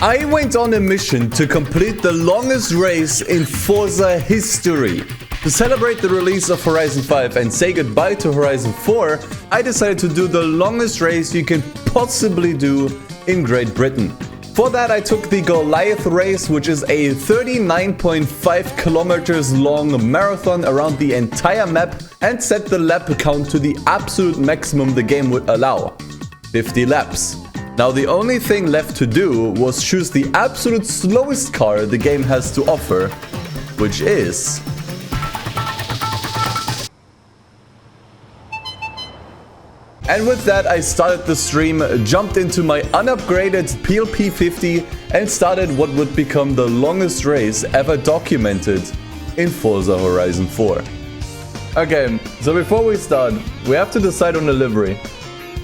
I went on a mission to complete the longest race in Forza history. To celebrate the release of Horizon 5 and say goodbye to Horizon 4, I decided to do the longest race you can possibly do in Great Britain. For that, I took the Goliath race, which is a 39.5 kilometers long marathon around the entire map, and set the lap count to the absolute maximum the game would allow, 50 laps. Now the only thing left to do was choose the absolute slowest car the game has to offer, which is... And with that, I started the stream, jumped into my unupgraded P50 and started what would become the longest race ever documented in Forza Horizon 4. Okay, so before we start, we have to decide on a livery.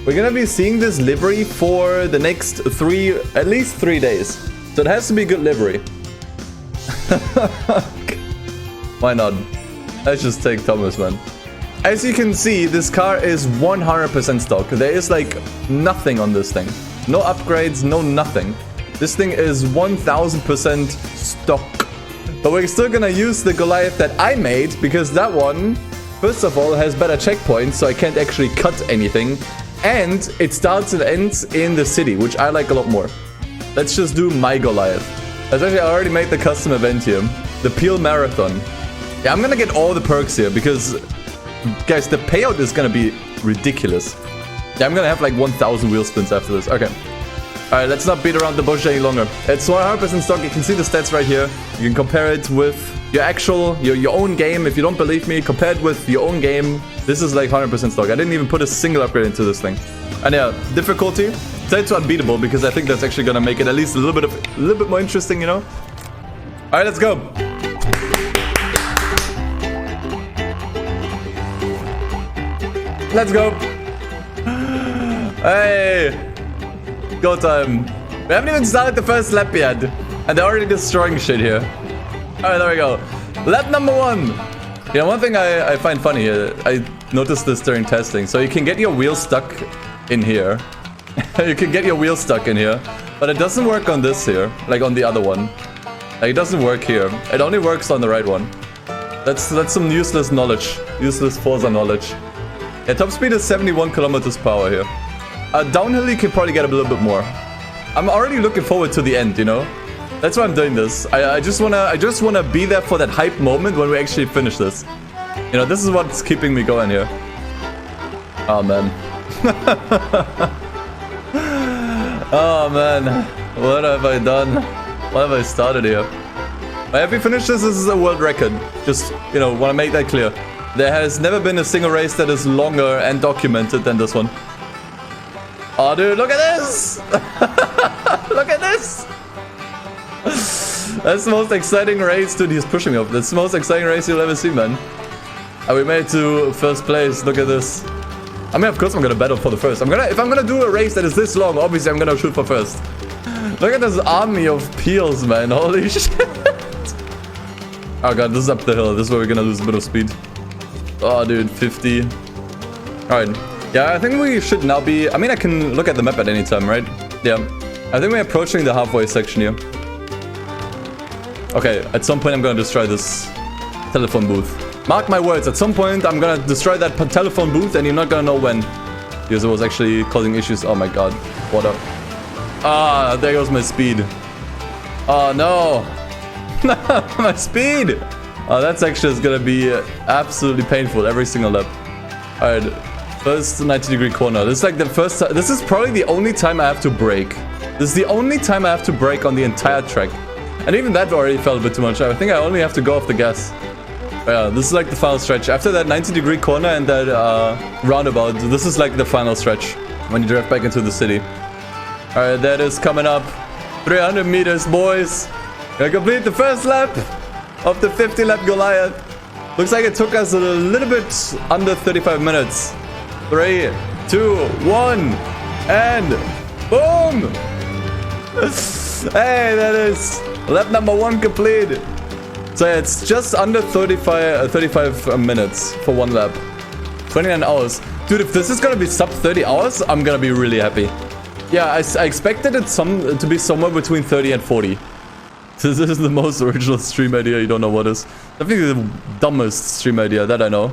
We're gonna be seeing this livery for the next at least 3 days. So it has to be good livery. Why not? Let's just take Thomas, man. As you can see, this car is 100% stock. There is like nothing on this thing. No upgrades, no nothing. This thing is 1000% stock. But we're still gonna use the Goliath that I made, because that one, first of all, has better checkpoints, so I can't actually cut anything. And it starts and ends in the city, which I like a lot more. Let's just do my Goliath. Actually, I already made the custom event here. The Peel Marathon. Yeah, I'm gonna get all the perks here, because... guys, the payout is gonna be ridiculous. Yeah, I'm gonna have like 1000 wheel spins after this. Okay. Alright, let's not beat around the bush any longer. It's 100% stock. You can see the stats right here. You can compare it with your actual, your own game. If you don't believe me, compare it with your own game. This is like 100% stock. I didn't even put a single upgrade into this thing. And yeah, difficulty, set to unbeatable, because I think that's actually gonna make it at least a little bit more interesting, you know? Alright, let's go. Let's go. Hey. Go time. We haven't even started the first lap yet. And they're already destroying shit here. Alright, there we go. Lap number 1. You know, one thing I find funny here. I noticed this during testing. So you can get your wheel stuck in here. You can get your wheel stuck in here. But it doesn't work on this here. Like on the other one. Like it doesn't work here. It only works on the right one. That's some useless knowledge. Useless Forza knowledge. Yeah, top speed is 71 kilometers per hour here. Downhill you can probably get a little bit more. I'm already looking forward to the end, you know? That's why I'm doing this. I just wanna be there for that hype moment when we actually finish this. You know, this is what's keeping me going here. Oh man. Oh man. What have I done? What have I started here? If we finish this is a world record. Just, you know, wanna make that clear. There has never been a single race that is longer and documented than this one. Oh, dude, look at this! Look at this! That's the most exciting race. Dude, he's pushing me up. That's the most exciting race you'll ever see, man. And we made it to first place. Look at this. I mean, of course I'm gonna battle for the first. If I'm gonna do a race that is this long, obviously I'm gonna shoot for first. Look at this army of peels, man. Holy shit. Oh god, this is up the hill. This is where we're gonna lose a bit of speed. Oh, dude, 50. Alright. Yeah, I think we should now be... I mean, I can look at the map at any time, right? Yeah. I think we're approaching the halfway section here. Okay, at some point I'm gonna destroy this telephone booth. Mark my words, at some point I'm gonna destroy that telephone booth and you're not gonna know when. Because it was actually causing issues. Oh my god. What up? Ah, there goes my speed. Oh no. My speed! Oh, that's actually gonna be absolutely painful every single lap. Alright, first 90-degree corner. This is like the first time. This is probably the only time I have to brake. This is the only time I have to brake on the entire track. And even that already felt a bit too much. I think I only have to go off the gas. But yeah, this is like the final stretch. After that 90-degree corner and that roundabout, this is like the final stretch when you drive back into the city. Alright, that is coming up. 300 meters, boys. Gonna complete the first lap of the 50 lap Goliath. Looks like it took us a little bit under 35 minutes. 3, 2, 1, and boom! Hey, that is lap number 1 complete. So yeah, it's just under 35 minutes for one lap. 29 hours. Dude, if this is gonna be sub 30 hours, I'm gonna be really happy. Yeah, I expected it to be somewhere between 30 and 40. This is the most original stream idea. You don't know what is. I think the dumbest stream idea that I know.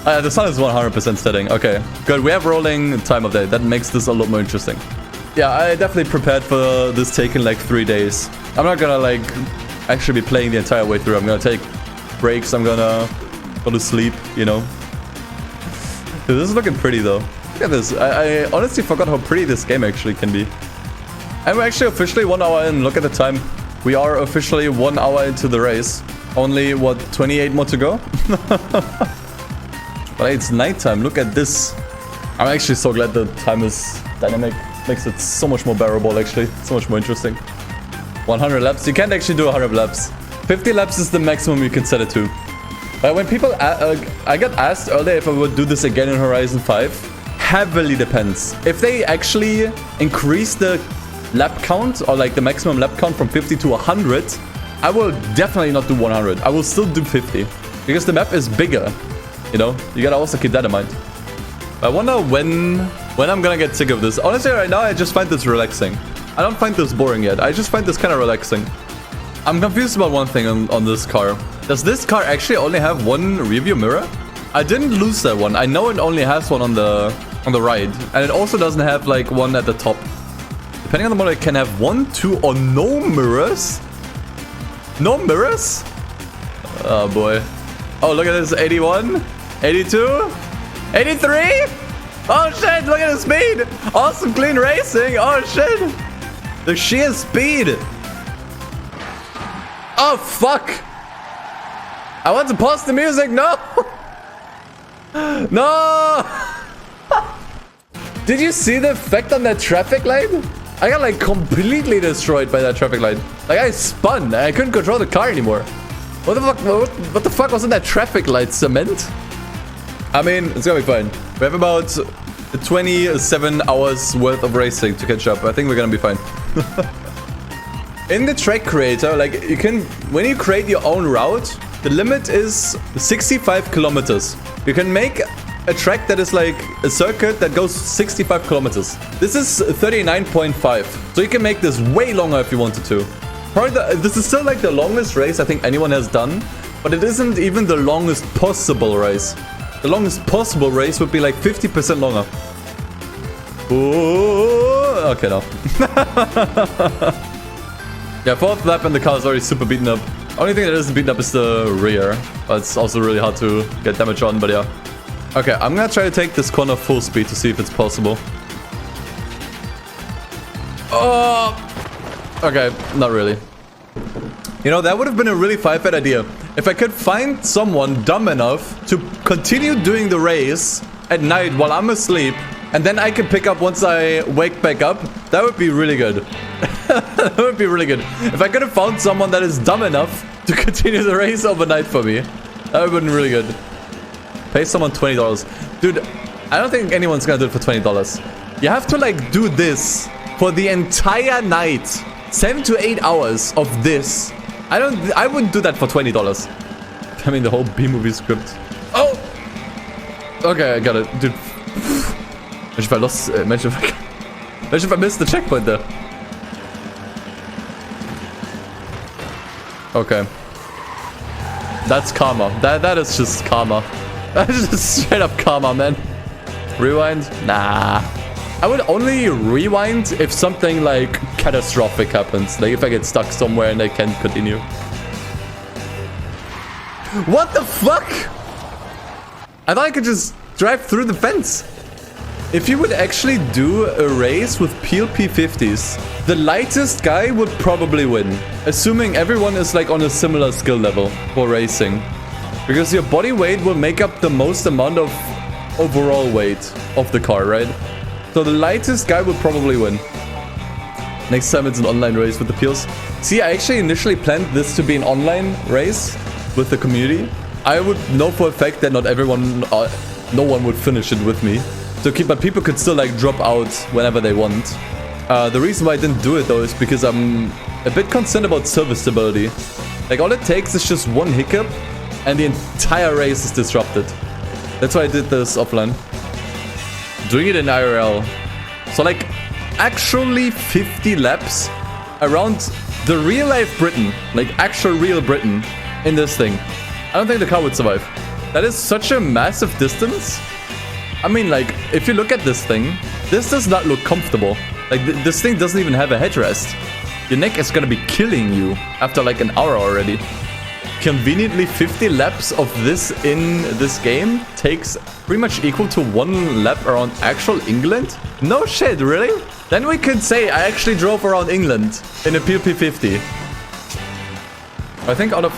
The sun is 100% setting. Okay, good. We have rolling time of day. That makes this a lot more interesting. Yeah, I definitely prepared for this taking like 3 days. I'm not gonna like actually be playing the entire way through. I'm gonna take breaks. I'm gonna go to sleep, you know. Dude, this is looking pretty though. Look at this. I honestly forgot how pretty this game actually can be. And we're actually officially 1 hour in. Look at the time. We are officially 1 hour into the race. Only, what, 28 more to go? But it's nighttime. Look at this. I'm actually so glad the time is dynamic. Makes it so much more bearable, actually. So much more interesting. 100 laps. You can't actually do 100 laps. 50 laps is the maximum you can set it to. But when people... I got asked earlier if I would do this again in Horizon 5. Heavily depends. If they actually increase the lap count, or like the maximum lap count from 50 to 100, I will definitely not do 100. I will still do 50. Because the map is bigger. You know, you gotta also keep that in mind. I wonder when I'm gonna get sick of this. Honestly, right now, I just find this relaxing. I don't find this boring yet. I just find this kind of relaxing. I'm confused about one thing on this car. Does this car actually only have one rearview mirror? I didn't lose that one. I know it only has one on the right. And it also doesn't have like one at the top. Depending on the model, it can have 1, 2, or no mirrors. No mirrors? Oh boy. Oh, look at this. 81. 82. 83. Oh shit, look at the speed. Awesome clean racing. Oh shit. The sheer speed. Oh fuck. I want to pause the music. No. No. Did you see the effect on that traffic light? I got like completely destroyed by that traffic light. Like I spun. I couldn't control the car anymore. What the fuck was in that traffic light? Cement? I mean, it's gonna be fine. We have about 27 hours worth of racing to catch up. I think we're gonna be fine. In the track creator, like you can, when you create your own route, the limit is 65 kilometers. You can make a track that is like a circuit that goes 65 kilometers. This is 39.5. So you can make this way longer if you wanted to. This is still like the longest race I think anyone has done, but it isn't even the longest possible race. The longest possible race would be like 50% longer. Ooh, okay, no. Yeah, 4th lap and the car is already super beaten up. Only thing that isn't beaten up is the rear, but it's also really hard to get damage on, but yeah. Okay, I'm gonna try to take this corner full speed to see if it's possible. Oh! Okay, not really. You know, that would have been a really five-head idea. If I could find someone dumb enough to continue doing the race at night while I'm asleep, and then I can pick up once I wake back up, that would be really good. That would be really good. If I could have found someone that is dumb enough to continue the race overnight for me, that would have been really good. Pay someone $20. Dude, I don't think anyone's gonna do it for $20. You have to like do this for the entire night. 7 to 8 hours of this. I wouldn't do that for $20. I mean the whole B-movie script. Oh! Okay, I got it. Dude. Imagine if I lost... Imagine if I missed the checkpoint there. Okay. That's karma. That is just karma. That is just straight up karma, man. Rewind? Nah. I would only rewind if something like catastrophic happens. Like if I get stuck somewhere and I can't continue. What the fuck? I thought I could just drive through the fence. If you would actually do a race with P50s, the lightest guy would probably win. Assuming everyone is like on a similar skill level for racing. Because your body weight will make up the most amount of overall weight of the car, right? So the lightest guy would probably win. Next time it's an online race with the Peels. See, I actually initially planned this to be an online race with the community. I would know for a fact that not everyone, no one would finish it with me. So but people could still like drop out whenever they want. The reason why I didn't do it though is because I'm a bit concerned about serviceability. Like all it takes is just one hiccup and the entire race is disrupted. That's why I did this offline. Doing it in IRL. So like, actually 50 laps around the real life Britain, like actual real Britain in this thing. I don't think the car would survive. That is such a massive distance. I mean, like, if you look at this thing, this does not look comfortable. Like, this thing doesn't even have a headrest. Your neck is gonna be killing you after like an hour already. Conveniently, 50 laps of this in this game takes pretty much equal to 1 lap around actual England? No shit, really? Then we could say I actually drove around England in a P50. I think out of...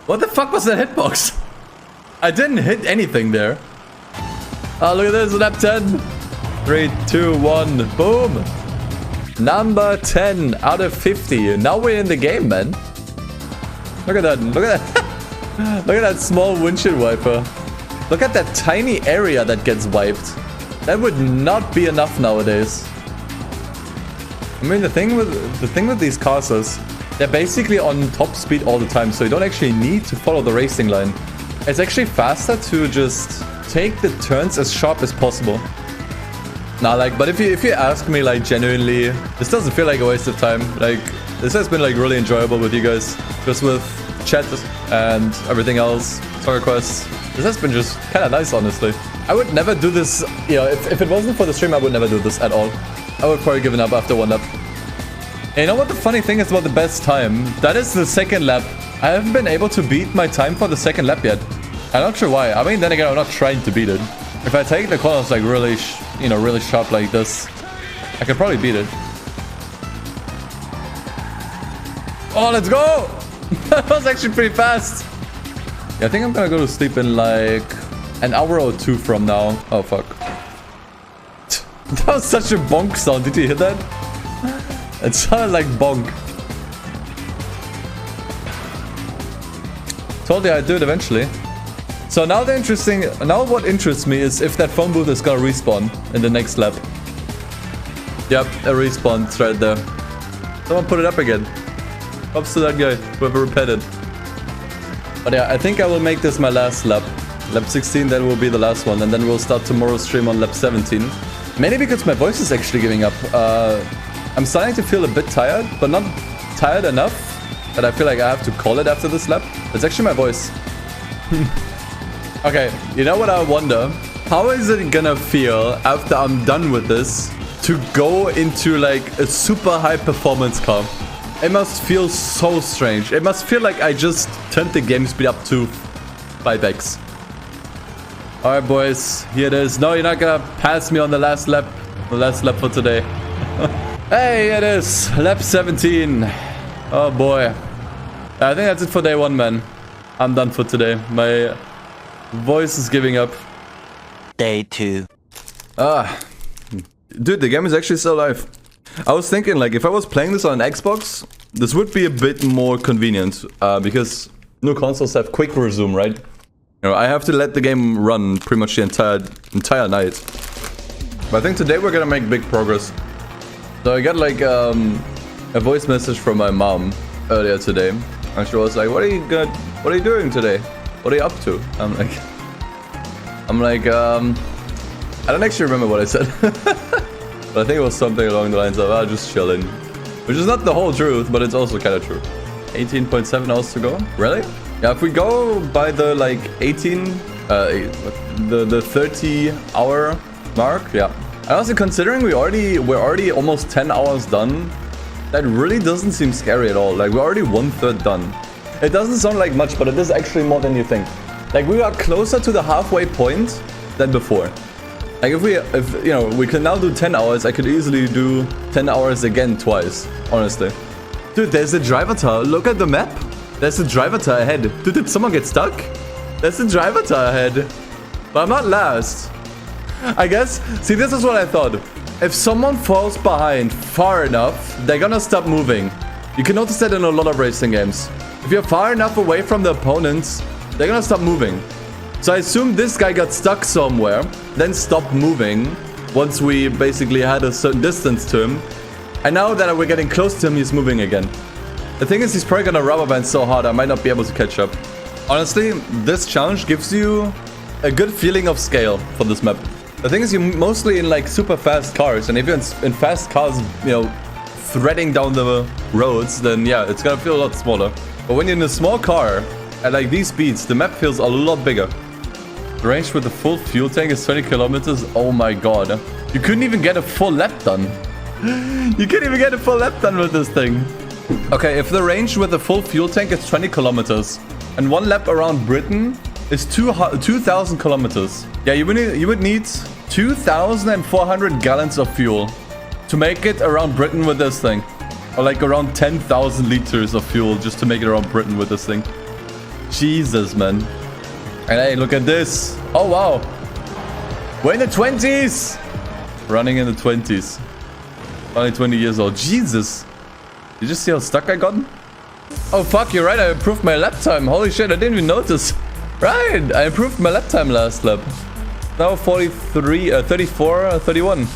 What the fuck was that hitbox? I didn't hit anything there. Oh, look at this, lap 10. 3, 2, 1, boom. Number 10 out of 50. Now we're in the game, man. Look at that, look at that. Look at that small windshield wiper. Look at that tiny area that gets wiped. That would not be enough nowadays. I mean, the thing with these cars is they're basically on top speed all the time, so you don't actually need to follow the racing line. It's actually faster to just take the turns as sharp as possible. Nah, like, but if you ask me, like, genuinely, this doesn't feel like a waste of time. Like, this has been, like, really enjoyable with you guys. Just with chat and everything else, song requests. This has been just kind of nice, honestly. I would never do this, you know, if it wasn't for the stream, I would never do this at all. I would probably given up after 1 lap. And you know what the funny thing is about the best time? That is the 2nd lap. I haven't been able to beat my time for the 2nd lap yet. I'm not sure why. I mean, then again, I'm not trying to beat it. If I take the corners like really, really sharp like this, I could probably beat it. Oh, let's go! That was actually pretty fast. Yeah, I think I'm gonna go to sleep in like an hour or 2 from now. Oh, fuck. That was such a bonk sound. Did you hear that? It sounded like bonk. Told you I'd do it eventually. So now what interests me is if that phone booth is gonna respawn in the next lap. Yep, a respawn right there. Someone put it up again. Props to that guy, whoever repaired it. But yeah, I think I will make this my last lap. Lap 16, that will be the last one. And then we'll start tomorrow's stream on lap 17. Mainly because my voice is actually giving up. I'm starting to feel a bit tired, but not tired enough that I feel like I have to call it after this lap. It's actually my voice. Okay, you know what I wonder? How is it gonna feel after I'm done with this to go into like a super high performance car? It must feel so strange. It must feel like I just turned the game speed up to 5x. Alright boys, here it is. No, you're not gonna pass me on the last lap. The last lap for today. Hey, it is. Lap 17. Oh boy. I think that's it for day 1, man. I'm done for today. My voice is giving up. Day 2. Dude, the game is actually still alive. I was thinking, like, if I was playing this on an Xbox, this would be a bit more convenient. Because new consoles have quick resume, right? You know, I have to let the game run pretty much the entire night. But I think today we're gonna make big progress. So I got, like, a voice message from my mom earlier today. And she was like, what are you doing today? What are you up to? I'm like, I don't actually remember what I said. But I think it was something along the lines of, just chilling. Which is not the whole truth, but it's also kind of true. 18.7 hours to go? Really? Yeah, if we go by the, like, the 30 hour mark, yeah. And also considering we're already almost 10 hours done, that really doesn't seem scary at all. Like, we're already 1/3 done. It doesn't sound like much, but it is actually more than you think. Like, we are closer to the halfway point than before. Like, if you know, we can now do 10 hours, I could easily do 10 hours again twice, honestly. Dude, there's a driver tower. Look at the map. There's a driver tower ahead. Dude, did someone get stuck? There's a driver tower ahead. But I'm not last. I guess, see, this is what I thought. If someone falls behind far enough, they're gonna stop moving. You can notice that in a lot of racing games. If you're far enough away from the opponents, they're gonna stop moving. So I assume this guy got stuck somewhere, then stopped moving once we basically had a certain distance to him. And now that we're getting close to him, he's moving again. The thing is, he's probably gonna rubber band so hard I might not be able to catch up. Honestly, this challenge gives you a good feeling of scale for this map. The thing is, you're mostly in like super fast cars, and if you're in fast cars, you know, threading down the roads, then yeah, it's gonna feel a lot smaller. But when you're in a small car at like these speeds, the map feels a lot bigger. The range with the full fuel tank is 20 kilometers. Oh my god. You couldn't even get a full lap done. You couldn't even get a full lap done with this thing. Okay, if the range with the full fuel tank is 20 kilometers and one lap around Britain is 2,000 kilometers. Yeah, you would need 2,400 gallons of fuel to make it around Britain with this thing. Or like around 10,000 liters of fuel just to make it around Britain with this thing. Jesus, man. And hey, look at this. Oh, wow. We're in the 20s. Running in the 20s. Only 20 years old. Jesus. Did you just see how stuck I got? Oh, fuck, you're right. I improved my lap time. Holy shit, I didn't even notice. Right, I improved my lap time last lap. Now 34, 31.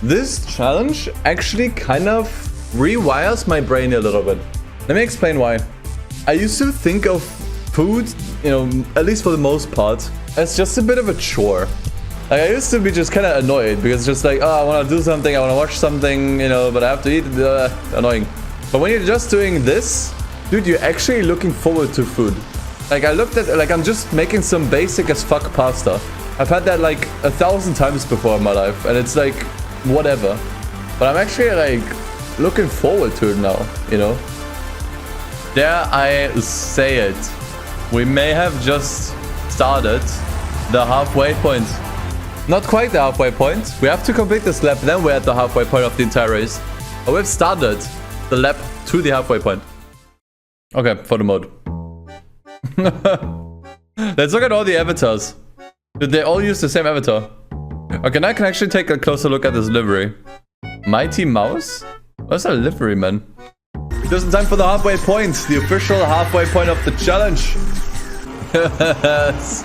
This challenge actually kind of rewires my brain a little bit. Let me explain why. I used to think of food, you know, at least for the most part, as just a bit of a chore. Like, I used to be just kind of annoyed because it's just like, oh, I want to do something, I want to watch something, you know, but I have to eat. Annoying. But when you're just doing this, dude, you're actually looking forward to food. Like, I looked at, like, I'm just making some basic as fuck pasta. I've had that like 1,000 times before in my life, and it's like, whatever. But I'm actually like looking forward to it now, you know? Dare I say it? We may have just started the halfway point. Not quite the halfway point. We have to complete this lap, then we're at the halfway point of the entire race. But we've started the lap to the halfway point. Okay, photo mode. Let's look at all the avatars. Did they all use the same avatar? Okay, now I can actually take a closer look at this livery. Mighty Mouse? What's a livery, man? Just in time for the halfway point. The official halfway point of the challenge. Yes.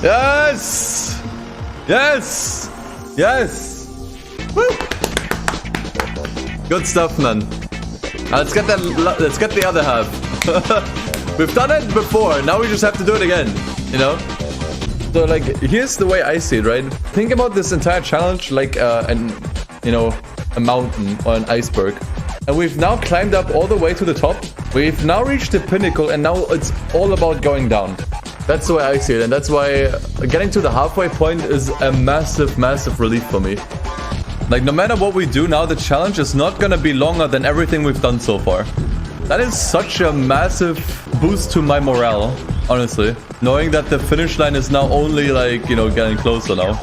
Yes. Yes. Yes. Woo. Good stuff, man. Now let's get that. Let's get the other half. We've done it before. Now we just have to do it again. You know. So like, here's the way I see it, right? Think about this entire challenge like a mountain or an iceberg. And we've now climbed up all the way to the top. We've now reached the pinnacle, and now it's all about going down. That's the way I see it, and that's why getting to the halfway point is a massive, massive relief for me. Like, no matter what we do now, the challenge is not gonna be longer than everything we've done so far. That is such a massive boost to my morale, honestly. Knowing that the finish line is now only, like, you know, getting closer now.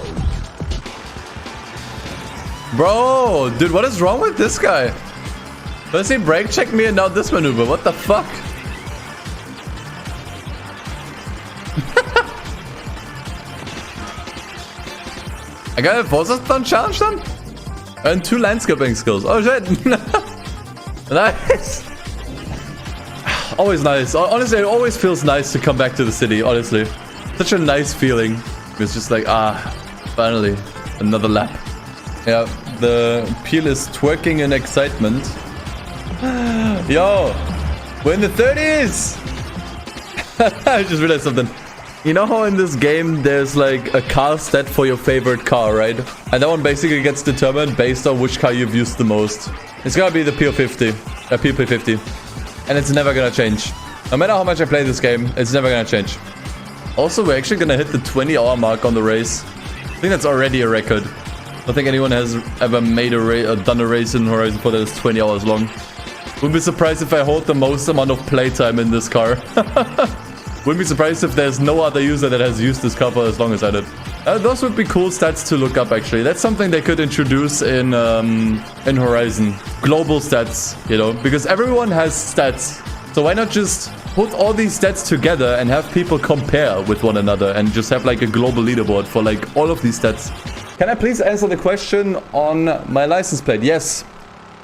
Bro, dude, what is wrong with this guy? First he brake checked me and now this maneuver. What the fuck? I got a Forza Horizon challenge done? And 2 landscaping skills. Oh shit. Nice. Always nice. Honestly, it always feels nice to come back to the city, honestly. Such a nice feeling. It's just like, finally, another lap. Yeah, the peel is twerking in excitement. Yo, we're in the 30s. I just realized something. You know how in this game there's like a car stat for your favorite car, right? And that one basically gets determined based on which car you've used the most. It's gonna be the P50, P50. And it's never gonna change. No matter how much I play this game, it's never gonna change. Also, we're actually gonna hit the 20-hour mark on the race. I think that's already a record. I don't think anyone has ever made done a race in Horizon 4 that is 20 hours long. Wouldn't be surprised if I hold the most amount of playtime in this car. Wouldn't be surprised if there's no other user that has used this car for as long as I did. Those would be cool stats to look up, actually. That's something they could introduce in Horizon. Global stats, you know, because everyone has stats. So why not just put all these stats together and have people compare with one another and just have like a global leaderboard for like all of these stats? Can I please answer the question on my license plate? Yes.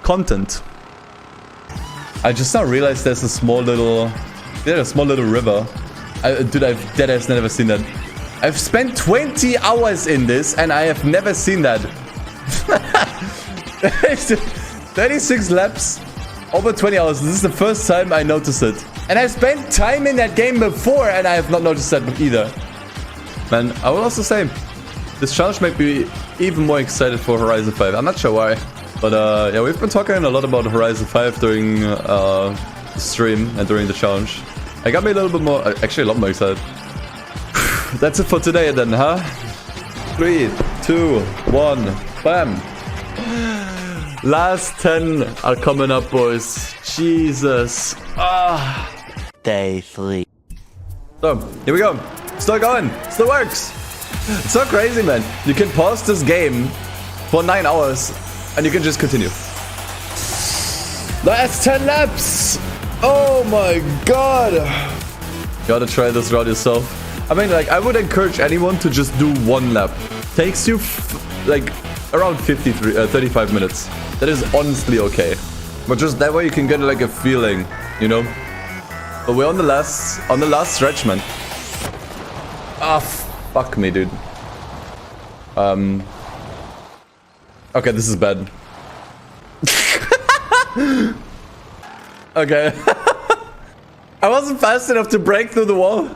Content. I just now realized there's a small little river. Dude, I've deadass never seen that. I've spent 20 hours in this and I have never seen that. 36 laps, over 20 hours. This is the first time I noticed it. And I spent time in that game before and I have not noticed that either. Man, I will also say, this challenge made me even more excited for Horizon 5. I'm not sure why. But yeah, we've been talking a lot about Horizon 5 during the stream and during the challenge. I got me a little bit more, actually a lot more excited. That's it for today then, huh? 3, 2, 1, bam! Last 10 are coming up, boys. Jesus. Ah. Day 3. So, here we go. Still going. Still works. It's so crazy, man. You can pause this game for 9 hours and you can just continue. Last 10 laps. Oh my god. You gotta try this route yourself. I mean, like, I would encourage anyone to just do 1 lap. Takes you, like, around 35 minutes. That is honestly okay. But just that way you can get, like, a feeling, you know? But we're on the last stretch, man. Ah, fuck me, dude. Okay, this is bad. Okay. I wasn't fast enough to break through the wall.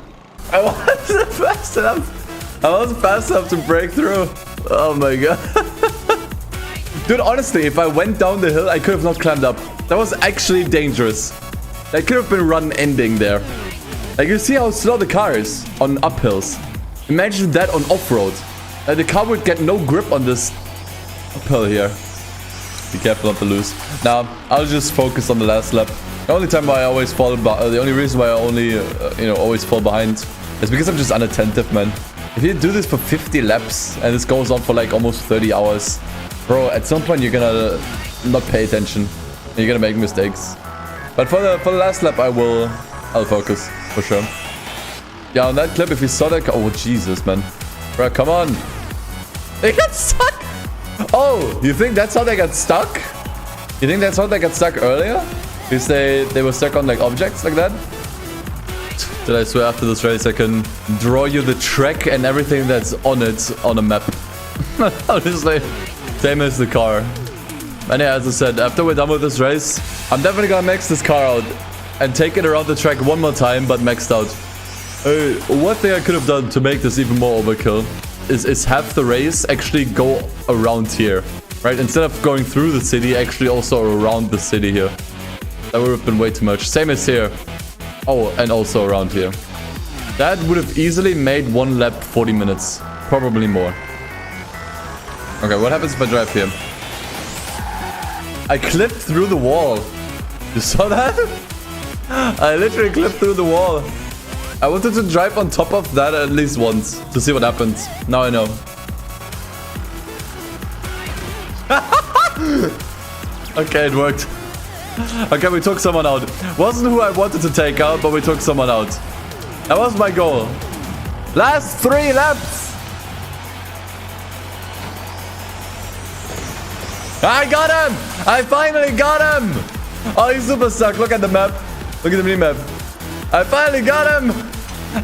I wasn't fast enough to break through. Oh my god. Dude, honestly, if I went down the hill, I could have not climbed up. That was actually dangerous. That could have been run ending there. Like, you see how slow the car is on uphills. Imagine that on off-road. Like, the car would get no grip on this uphill here. Be careful not to lose. Now, I'll just focus on the last lap. The only time why I always fall, the only reason why I only, always fall behind is because I'm just unattentive, man. If you do this for 50 laps and this goes on for like almost 30 hours, bro, at some point you're gonna not pay attention. And you're gonna make mistakes. But for the last lap, I'll focus for sure. Yeah, on that clip, if you saw that, oh Jesus, man, bro, come on. They got stuck. Oh, you think that's how they got stuck? You think that's how they got stuck earlier? Because they were stuck on like objects like that? Did I swear after this race I can draw you the track and everything that's on it on a map. Honestly, same as the car. And yeah, as I said, after we're done with this race, I'm definitely gonna max this car out and take it around the track one more time, but maxed out. One thing I could have done to make this even more overkill is have the race actually go around here, right? Instead of going through the city, actually also around the city here. That would have been way too much. Same as here. Oh, and also around here. That would have easily made 1 lap 40 minutes. Probably more. Okay, what happens if I drive here? I clipped through the wall. You saw that? I literally clipped through the wall. I wanted to drive on top of that at least once to see what happens. Now I know. Okay, it worked. Okay, we took someone out. Wasn't who I wanted to take out, but we took someone out. That was my goal. Last 3 laps. I got him! I finally got him! Oh, he's super stuck. Look at the map. Look at the mini-map. I finally got him!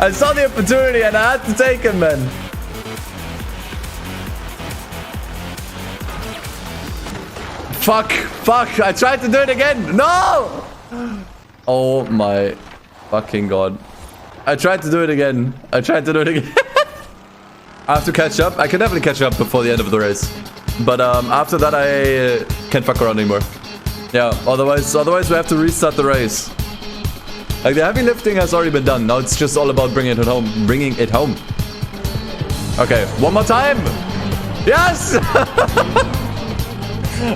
I saw the opportunity and I had to take him, man. Fuck. I tried to do it again. No! Oh my fucking god. I tried to do it again. I have to catch up. I can definitely catch up before the end of the race. But after that, I can't fuck around anymore. Yeah, otherwise we have to restart the race. Like, the heavy lifting has already been done. Now it's just all about bringing it home. Okay, one more time. Yes!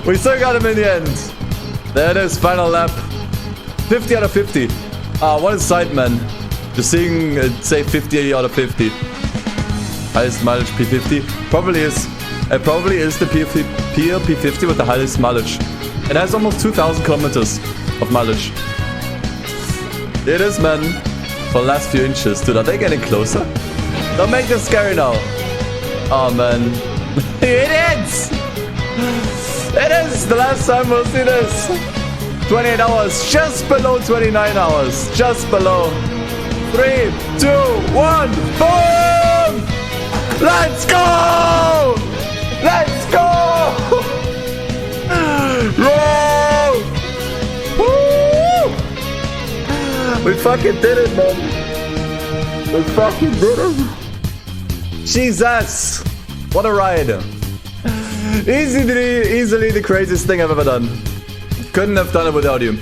We still got him in the end. There it is, final lap. 50 out of 50. What is sight, man? Just seeing it say 50 out of 50. Highest mileage P50. Probably is. It probably is the P50 with the highest mileage. It has almost 2,000 kilometers of mileage. It is, man. For the last few inches. Dude, are they getting closer? Don't make this scary now. Oh, man. Idiots! It is the last time we'll see this. 28 hours. Just below 29 hours. Just below. 3, 2, 1. Boom! Let's go! Let's go! Roll! Woo! We fucking did it, man. We fucking did it. Jesus! What a ride. Easily the craziest thing I've ever done. Couldn't have done it without you.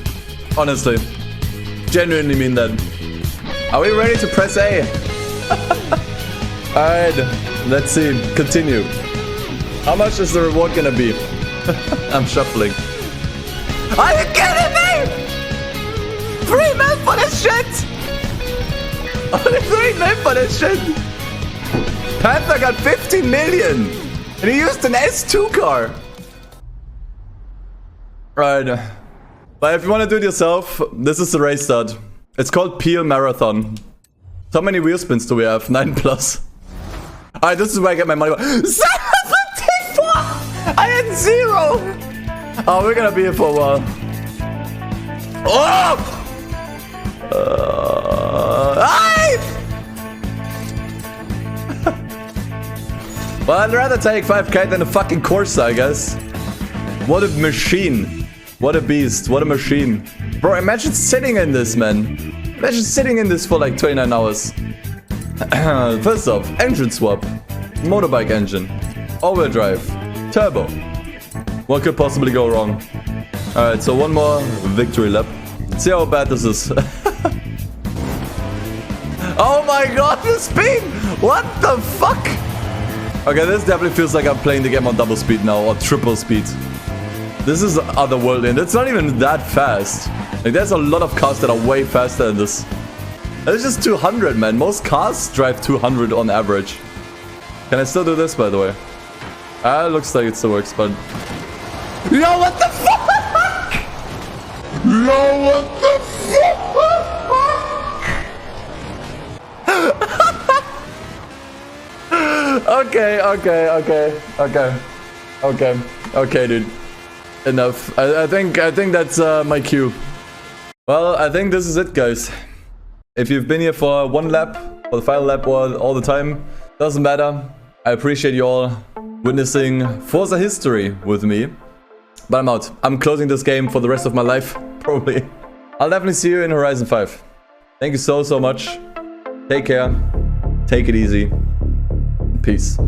Honestly. Genuinely mean that. Are we ready to press A? Alright, let's see. Continue. How much is the reward gonna be? I'm shuffling. Are you kidding me? 3 mil for this shit! Only 3 mil for this shit! Panther got 50 million! And he used an S2 car! Right. But if you want to do it yourself, this is the race start. It's called Peel Marathon. So many wheel spins do we have? 9 plus. Alright, this is where I get my money. 74! I had 0! Oh, we're gonna be here for a while. Oh! Well, I'd rather take 5k than a fucking Corsa, I guess. What a machine. What a beast. What a machine. Bro, imagine sitting in this, man. Imagine sitting in this for like 29 hours. First off, engine swap. Motorbike engine. All-wheel drive. Turbo. What could possibly go wrong? Alright, so one more victory lap. Let's see how bad this is. Oh my god, the speed! What the fuck? Okay, this definitely feels like I'm playing the game on double speed now, or triple speed. This is otherworldly, and it's not even that fast. Like, there's a lot of cars that are way faster than this. It's just 200, man. Most cars drive 200 on average. Can I still do this, by the way? Looks like it still works, but... Yo, what the fuck? Yo, what the fuck? Okay, dude. Enough. I think that's my cue. Well, I think this is it, guys. If you've been here for one lap, or the final lap, or all the time, doesn't matter. I appreciate you all witnessing Forza history with me. But I'm out. I'm closing this game for the rest of my life, probably. I'll definitely see you in Horizon 5. Thank you so much. Take care. Take it easy. Peace.